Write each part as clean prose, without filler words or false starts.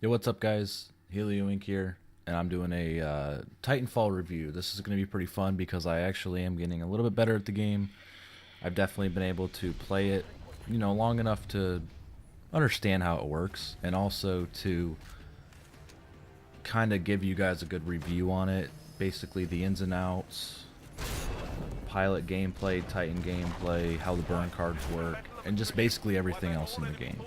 Yo, what's up, guys? Helio Inc. here, and I'm doing a Titanfall review. This is going to be pretty fun because I actually am getting a little bit better at the game. I've definitely been able to play it, long enough to understand how it works, and also to kind of give you guys a good review on it. Basically, the ins and outs, pilot gameplay, Titan gameplay, how the burn cards work, and just basically everything else in the game.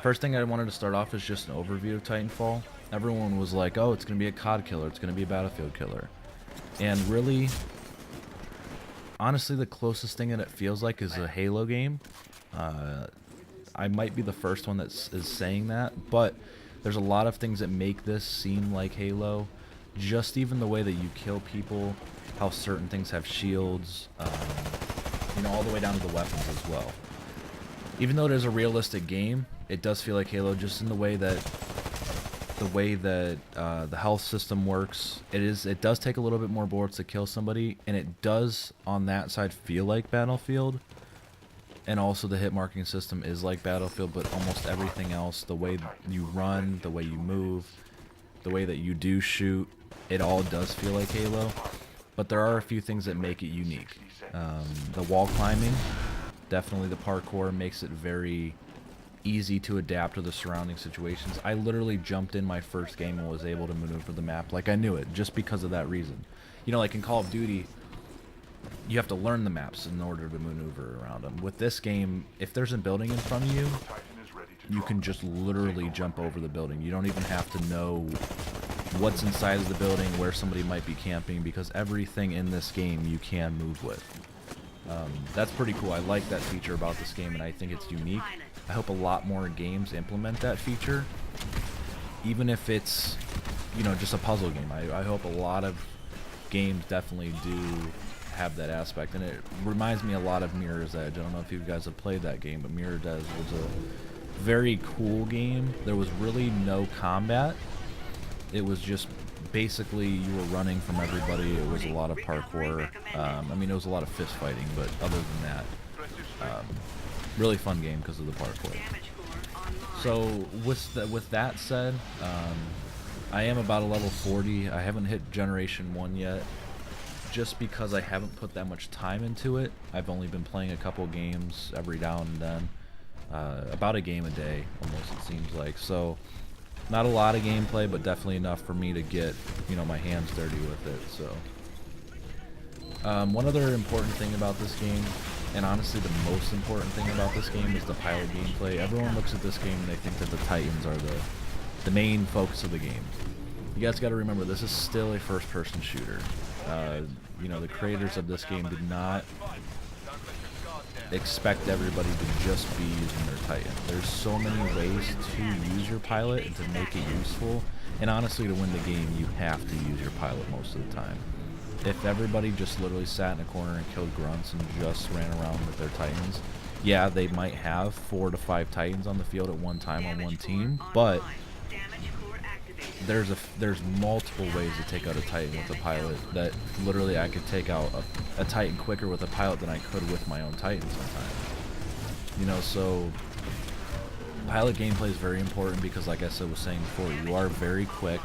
First thing I wanted to start off is just an overview of Titanfall. Everyone was like, oh, it's going to be a COD killer, it's going to be a Battlefield killer. And really, honestly, the closest thing that it feels like is a Halo game. I might be the first one that is saying that, but there's a lot of things that make this seem like Halo. Just even the way that you kill people, how certain things have shields, all the way down to the weapons as well. Even though it is a realistic game, it does feel like Halo just in the way that the health system works. It does take a little bit more bullets to kill somebody, and it does on that side feel like Battlefield. And also the hit marking system is like Battlefield, but almost everything else, the way you run, the way you move, the way that you do shoot, it all does feel like Halo. But there are a few things that make it unique. The wall climbing, definitely the parkour makes it very easy to adapt to the surrounding situations. I literally jumped in my first game and was able to maneuver the map like I knew it, just because of that reason. Like in Call of Duty, you have to learn the maps in order to maneuver around them. With this game, if there's a building in front of you, you can just literally jump over the building. You don't even have to know what's inside of the building, where somebody might be camping, because everything in this game you can move with. That's pretty cool. I like that feature about this game, and I think it's unique. I hope a lot more games implement that feature, even if it's, just a puzzle game. I hope a lot of games definitely do have that aspect, and it reminds me a lot of Mirror's Edge. I don't know if you guys have played that game, but Mirror's Edge was a very cool game. There was really no combat. It was just basically you were running from everybody. It was a lot of parkour. It was a lot of fist fighting, but other than that, really fun game because of the parkour. So with that said, I am about a level 40. I haven't hit Generation 1 yet, just because I haven't put that much time into it. I've only been playing a couple games every now and then, about a game a day almost, it seems like. So not a lot of gameplay, but definitely enough for me to get my hands dirty with it. So one other important thing about this game, and honestly the most important thing about this game, is the pilot gameplay. Everyone looks at this game and they think that the Titans are the main focus of the game. You guys got to remember, this is still a first-person shooter. The creators of this game did not expect everybody to just be using their Titan. There's so many ways to use your pilot and to make it useful, and honestly, to win the game, you have to use your pilot most of the time. If everybody just literally sat in a corner and killed grunts and just ran around with their Titans, yeah, they might have 4 to 5 Titans on the field at one time on one team, but there's multiple ways to take out a Titan with a pilot. That literally I could take out a Titan quicker with a pilot than I could with my own Titan sometimes. So pilot gameplay is very important because, like I was saying before, you are very quick,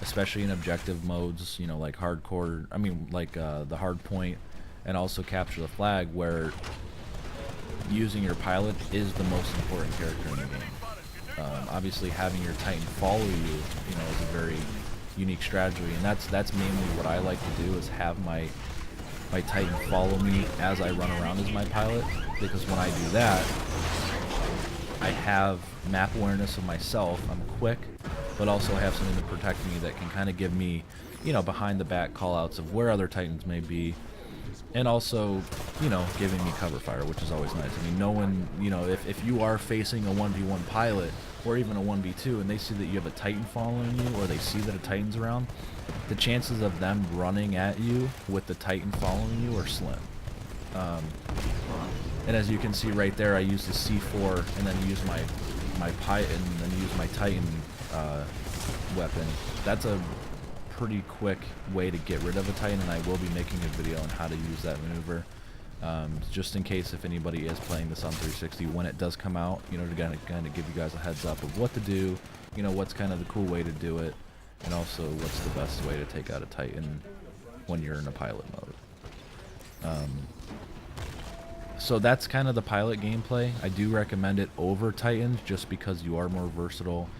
especially in objective modes, like hardcore, the hard point, and also capture the flag, where using your pilot is the most important character in the game. Obviously, having your Titan follow you, is a very unique strategy, and that's mainly what I like to do, is have my Titan follow me as I run around as my pilot, because when I do that, I have map awareness of myself. I'm quick, but also I have something to protect me that can kind of give me, behind the back callouts of where other Titans may be, and also, giving me cover fire, which is always nice. No one, if you are facing a 1v1 pilot, or even a 1v2, and they see that you have a Titan following you, or they see that a Titan's around, the chances of them running at you with the Titan following you are slim. And as you can see right there, I use the C4, and then use my Titan weapon. That's a pretty quick way to get rid of a Titan, and I will be making a video on how to use that maneuver. just in case if anybody is playing this on 360 when it does come out, you know, to kind of give you guys a heads up of what to do you know, what's kind of the cool way to do it, and also what's the best way to take out a Titan when you're in a pilot mode. So that's kind of the pilot gameplay. I do recommend it over Titans just because you are more versatile.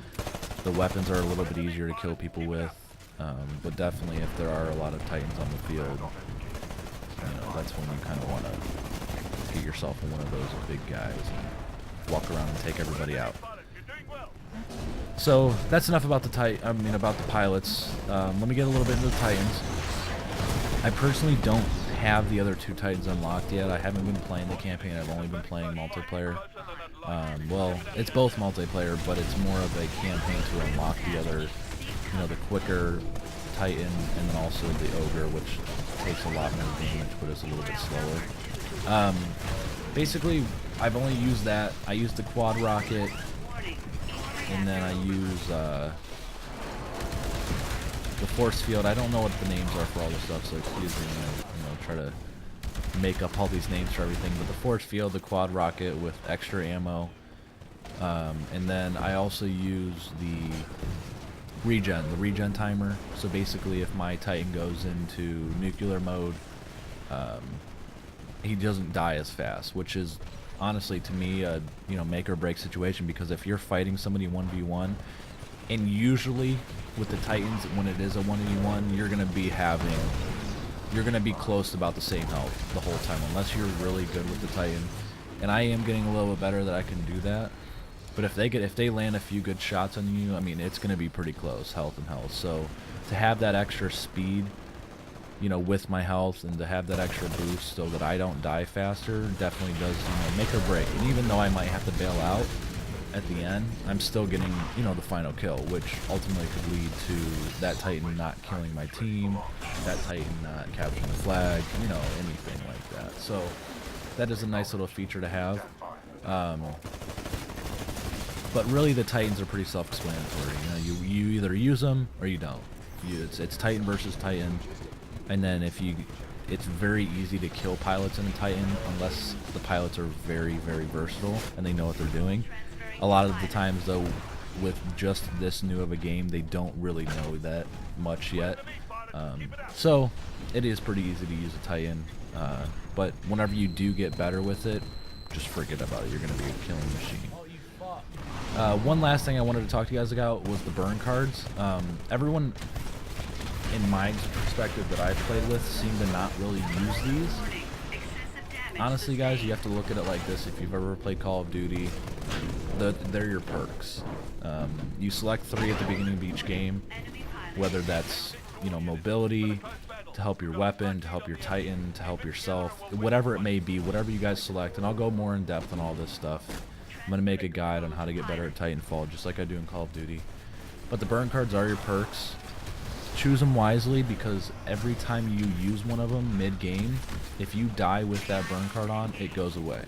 The weapons are a little bit easier to kill people with, but definitely if there are a lot of Titans on the field, you know, that's when you kind of want to get yourself in one of those big guys and walk around and take everybody out. So that's enough about about the pilots. Let me get a little bit into the Titans. I personally don't have the other 2 Titans unlocked yet. I haven't been playing the campaign. I've only been playing multiplayer. Well, it's both multiplayer, but it's more of a campaign to unlock the other, you know, the quicker Titan, and then also the Ogre, which takes a lot more damage, but is a little bit slower. Basically, I've only used that. I used the quad rocket, and then I use the force field. I don't know what the names are for all this stuff, so excuse me when I, you know, try to make up all these names for everything. But the force field, the quad rocket with extra ammo, and then I also use the regen timer. So basically, if my Titan goes into nuclear mode, he doesn't die as fast, which is honestly to me a, you know, make or break situation, because if you're fighting somebody 1v1, and usually with the Titans when it is a 1v1, you're gonna be close to about the same health the whole time, unless you're really good with the Titan. And I am getting a little bit better that I can do that. But if they land a few good shots on you, I mean, it's gonna be pretty close, health and health. So to have that extra speed, you know, with my health, and to have that extra boost so that I don't die faster, definitely does, you know, make or break. And even though I might have to bail out at the end, I'm still getting, you know, the final kill, which ultimately could lead to that Titan not killing my team, that Titan not capturing the flag, you know, anything like that. So that is a nice little feature to have. But really, the Titans are pretty self-explanatory. You know, you either use them or you don't. It's Titan versus Titan, and then it's very easy to kill pilots in a Titan unless the pilots are very, very versatile and they know what they're doing. A lot of the times, though, with just this new of a game, they don't really know that much yet. So it is pretty easy to use a Titan, but whenever you do get better with it, just forget about it. You're going to be a killing machine. One last thing I wanted to talk to you guys about was the burn cards. Everyone, in my perspective that I've played with, seem to not really use these. Honestly, guys, you have to look at it like this. If you've ever played Call of Duty, they're your perks. You select 3 at the beginning of each game, whether that's, you know, mobility, to help your weapon, to help your Titan, to help yourself, whatever it may be, whatever you guys select. And I'll go more in depth on all this stuff. I'm going to make a guide on how to get better at Titanfall, just like I do in Call of Duty. But the burn cards are your perks. Choose them wisely, because every time you use one of them mid-game, if you die with that burn card on, it goes away.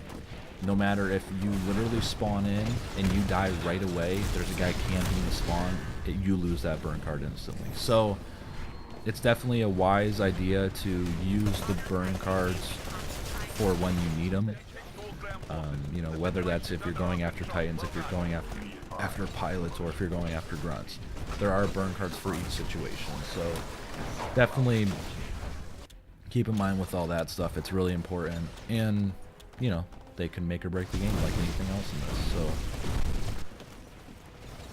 No matter if you literally spawn in and you die right away, there's a guy camping the spawn, you lose that burn card instantly. So it's definitely a wise idea to use the burn cards for when you need them. You know, whether that's if you're going after Titans, if you're going after pilots, or if you're going after grunts. There are burn cards for each situation, so definitely keep in mind with all that stuff. It's really important, and you know, they can make or break the game like anything else in this.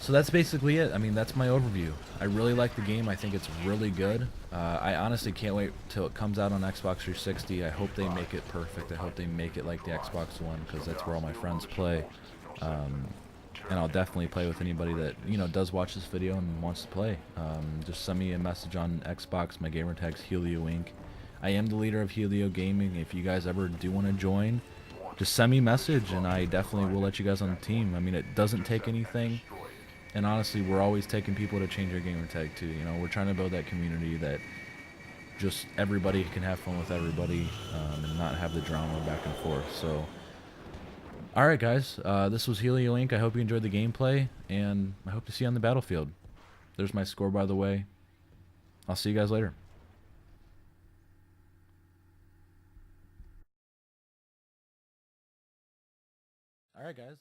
So that's basically it. I mean, that's my overview. I really like the game. I think it's really good. I honestly can't wait till it comes out on Xbox 360. I hope they make it perfect. I hope they make it like the Xbox One, because that's where all my friends play. And I'll definitely play with anybody that, you know, does watch this video and wants to play. Just send me a message on Xbox. My gamer tag's Helio Inc. I am the leader of Helio Gaming. If you guys ever do want to join, just send me a message, and I definitely will let you guys on the team. I mean, it doesn't take anything. And honestly, we're always taking people to change their gamer tag too. You know, we're trying to build that community that just everybody can have fun with everybody, and not have the drama back and forth. So, all right, guys, this was Helio Inc. I hope you enjoyed the gameplay, and I hope to see you on the battlefield. There's my score, by the way. I'll see you guys later. All right, guys.